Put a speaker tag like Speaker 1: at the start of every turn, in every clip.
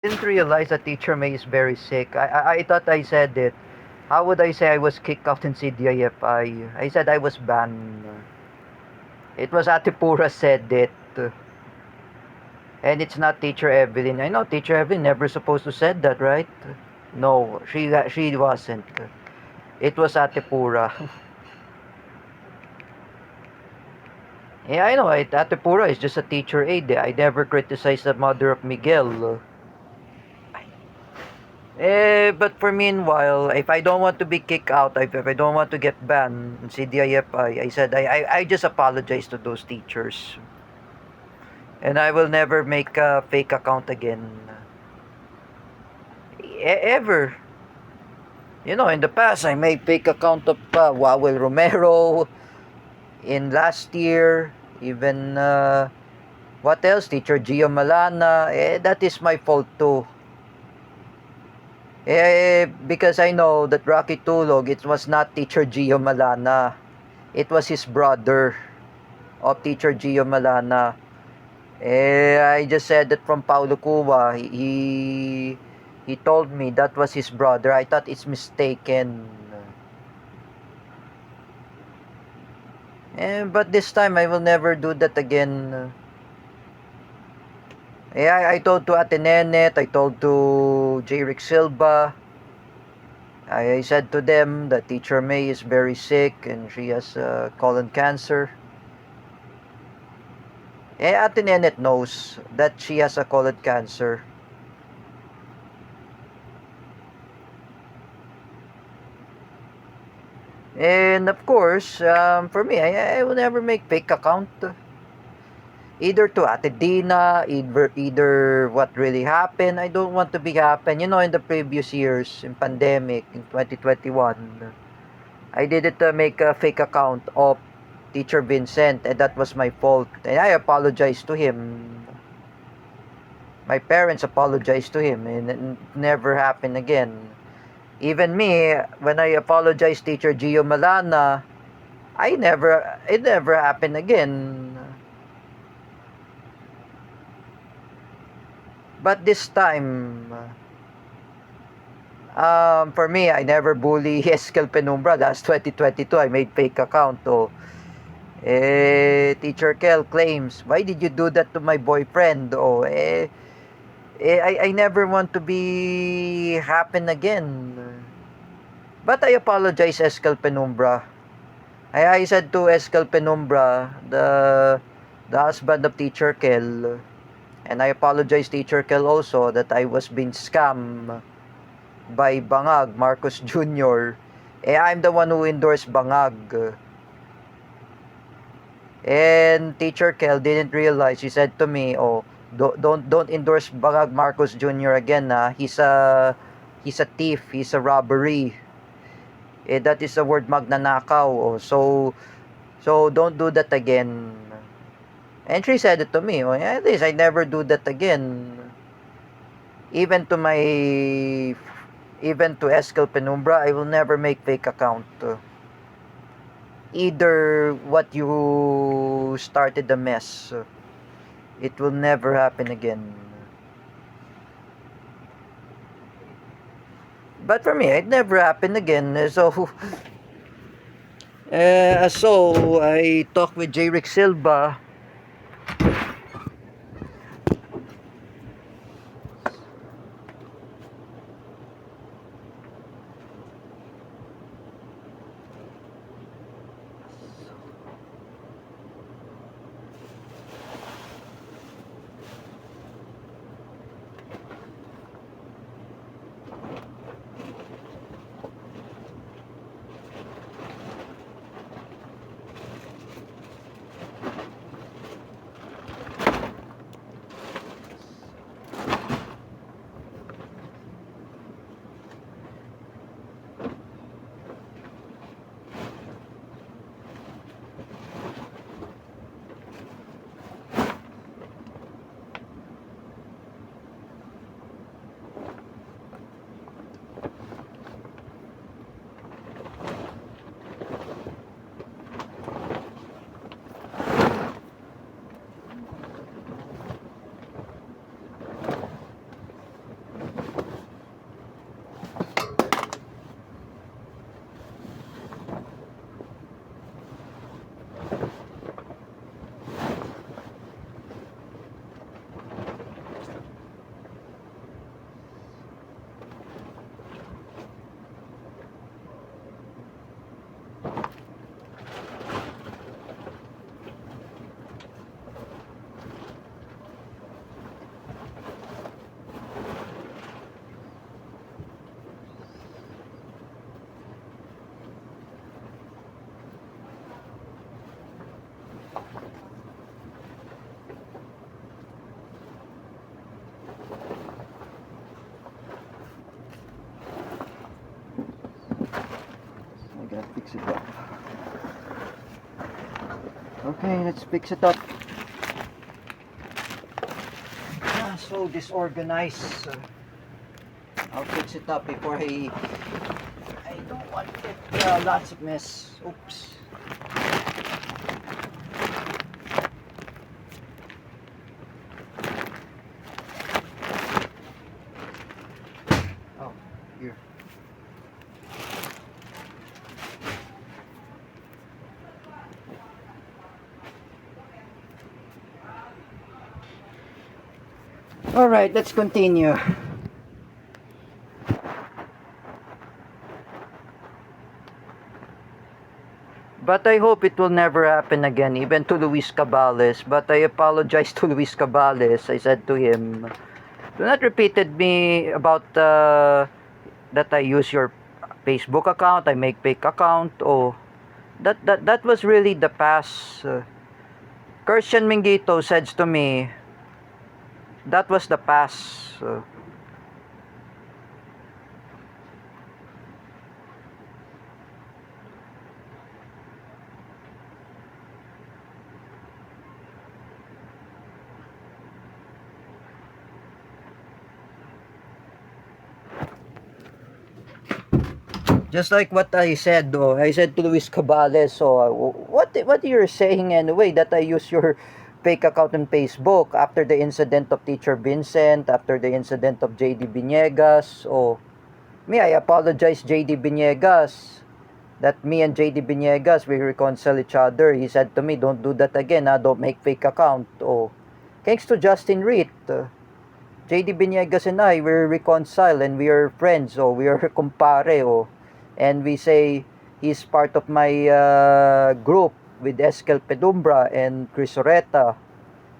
Speaker 1: Didn't realize that Teacher May is very sick. I thought I said it. How would I say I was kicked out in CDIFI? I said I was banned. It was Atipura said it. And it's not Teacher Evelyn. I know Teacher Evelyn never supposed to said that, right? No, she wasn't. It was Atipura. Yeah, I know. Atipura is just a teacher aide. I never criticized the mother of Miguel. But for meanwhile, if I don't want to be kicked out, if I don't want to get banned in CDIFI, I said I just apologize to those teachers. And I will never make a fake account again. Ever. You know, in the past, I made fake account of Wawel Romero in last year. Even, what else? Teacher Gio Malana. That is my fault too. Because I know that Rocky Tulog, it was not Teacher Gio Malana. It was his brother of Teacher Gio Malana. I just said that from Paulo Cuba. He told me that was his brother. I thought it's mistaken. But this time I will never do that again. I told to Ate Nenet, I told to J. Rick Silva. I said to them that Teacher May is very sick and she has colon cancer. Ate Nenet knows that she has a colon cancer. And of course, for me, I will never make fake account. Either to Ate Dina, either what really happened. I don't want to be happen. You know, in the previous years, in pandemic, in 2021, I didn't make a fake account of Teacher Vincent, and that was my fault. And I apologized to him. My parents apologized to him, and it never happened again. Even me, when I apologized Teacher Gio Malana, it never happened again. But this time, for me, I never bully Eskel Penumbra. Last 2022, I made fake account. Oh, Teacher Kel claims, why did you do that to my boyfriend? Oh, I never want to be happen again. But I apologize, Eskel Penumbra. I said to Eskel Penumbra, the husband of Teacher Kel, and I apologize, Teacher Kel, also that I was being scammed by Bangag, Marcos Jr. I'm the one who endorsed Bangag. And Teacher Kel didn't realize. He said to me, "Oh, don't endorse Bangag Marcos Jr. again. He's a thief. He's a robbery. That is a word magnanakaw. Oh, so don't do that again." And she said it to me. Oh, at least I never do that again. Even to Eskel Penumbra, I will never make fake account. Either what you started the mess, it will never happen again. But for me, it never happened again. So I talked with J. Rick Silva. Okay, let's fix it up. So disorganized. I'll fix it up before I don't want it lots of mess. Oops. Oh, here. All right, let's continue. But I hope it will never happen again, even to Luis Cabales. But I apologize to Luis Cabales. I said to him, do not repeat it me about that I use your Facebook account, I make fake account. Oh, that was really the past. Christian Mingito says to me, that was the past. Just like what I said, I said to Luis Cabales, what you're saying anyway, that I use your fake account on Facebook after the incident of Teacher Vincent, after the incident of JD Biniegas. Me, I apologize JD Biniegas, that me and JD Biniegas, we reconcile each other. He said to me, don't do that again, don't make fake account. Thanks to Justin Reed, JD Biniegas and I, we're reconciled and we are friends, we are kumpare, and we say he's part of my group with Eskel Pedumbra and Chris Oreta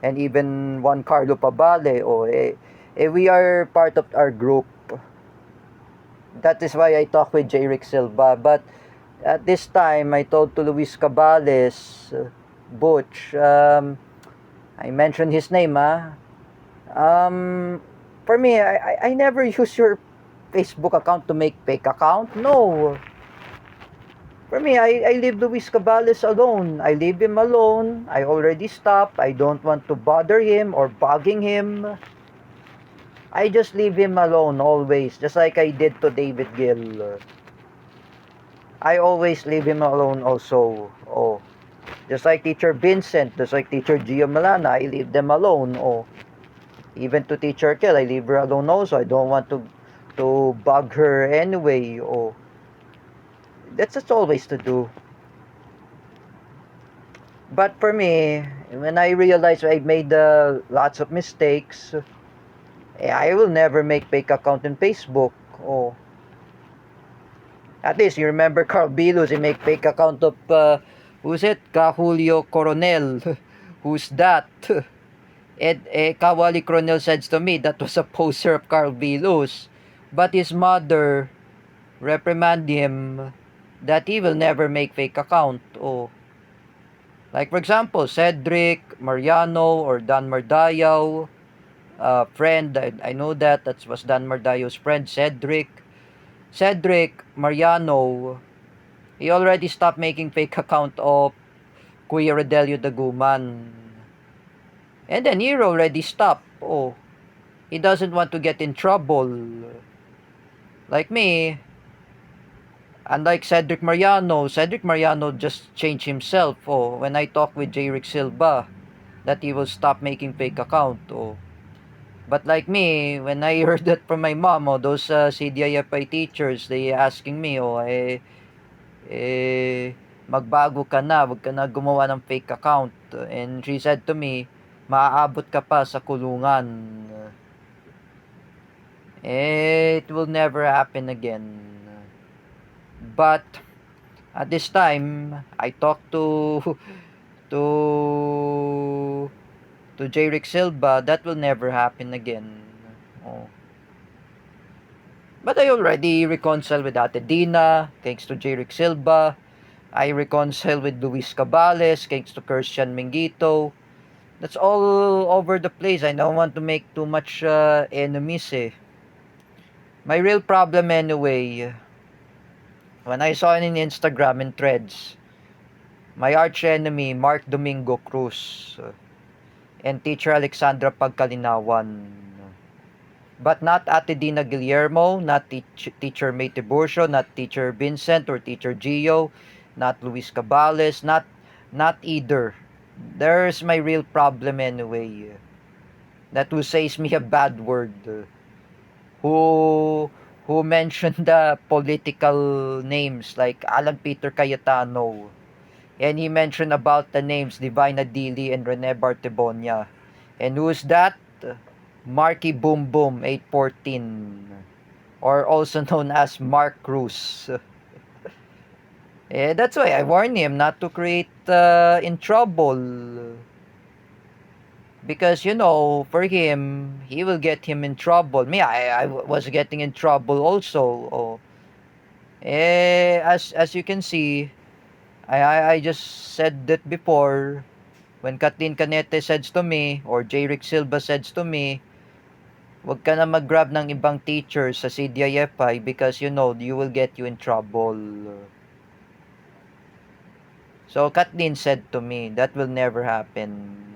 Speaker 1: and even Juan Carlo Pabale. We are part of our group. That is why I talk with J. Rick Silva. But at this time, I told to Luis Cabales, Butch, I mentioned his name, for me, I never use your Facebook account to make fake account. No. For me, I leave Luis Cabales alone. I leave him alone. I already stopped. I don't want to bother him or bugging him. I just leave him alone always, just like I did to David Gill. I always leave him alone also. Just like Teacher Vincent, just like Teacher Gia Malana, I leave them alone. Even to Teacher Kel, I leave her alone also. I don't want to bug her anyway. That's just always to do. But for me, when I realized I made lots of mistakes, I will never make fake account in Facebook. At least you remember Carl Bilus, he make fake account of who's it? Julio Coronel. Who's that? Kawali Coronel says to me that was a poster of Carl Bilus. But his mother reprimanded him that he will never make fake account. Like for example, Cedric Mariano or Dan Mardayaw, friend, I know that was Dan Mardayaw's friend, Cedric Mariano. He already stopped making fake account of Kuya Rodelio Daguman. And then he already stopped. He doesn't want to get in trouble. Like me, unlike Cedric Mariano just changed himself. When I talk with J. Rick Silva, that he will stop making fake account. But like me, when I heard that from my mom, those CDIFI teachers, they asking me, magbago ka na, wag ka na gumawa ng fake account. And she said to me, maaabot ka pa sa kulungan. It will never happen again. But at this time, I talked to J. Rick Silva, that will never happen again. But I already reconciled with Ate Dina, thanks to J. Rick Silva. I reconciled with Luis Cabales, thanks to Christian Mingito. That's all over the place. I don't want to make too much enemies. My real problem anyway, when I saw it in Instagram and Threads, my arch enemy, Mark Domingo Cruz, and teacher Alexandra Pagkalinawan. But not Ate Dina Guillermo, not teacher May Tiburcio, not teacher Vincent or teacher Gio, not Luis Cabales, not either. There's my real problem anyway. That who says me a bad word. Who who mentioned the political names like Alan Peter Cayetano. And he mentioned about the names Divina Dili and Rene Bartebonia. And who's that? Marky Boom Boom 814, or also known as Mark Cruz. That's why I warn him not to create in trouble. Because, for him, he will get him in trouble. Me, I was getting in trouble also. Oh. As you can see, I just said that before. When Kathleen Canete says to me, or J. Rick Silva says to me, wag ka na mag-grab ng ibang teachers sa CDIFI because you will get you in trouble. So Kathleen said to me, that will never happen.